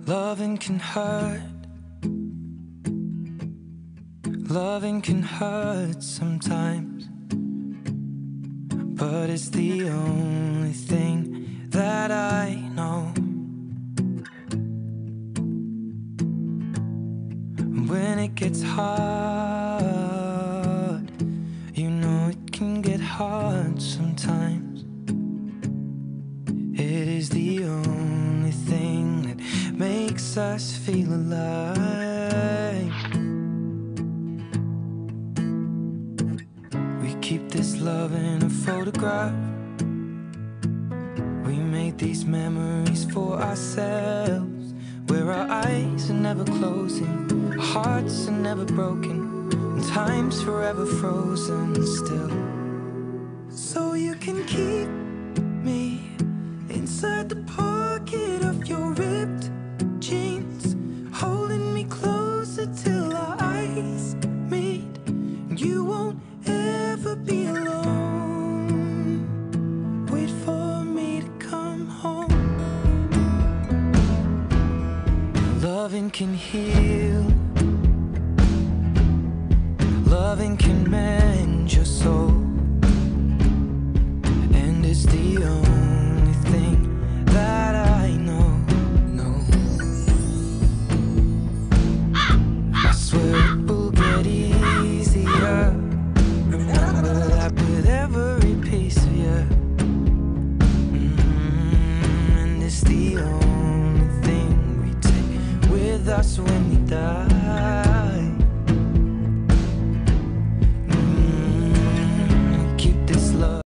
Loving can hurt. Loving can hurt sometimes, but it's the only thing that I know. When it gets hard, you know it can get hard sometimes. It is the only thing that makes us feel alive. We keep this love in a photograph. We made these memories for ourselves, where our eyes are never closing, our hearts are never broken, and time's forever frozen still. So you can keep me inside the pocket of your ripped jeans, holding me closer till our eyes meet, and you won't ever be alone. Wait for me to come home. Loving can heal. Loving can mend your soul, and it's the only thing that I know. I swear it will get easier. Remember that with every piece of you. And it's the only thing we take with us when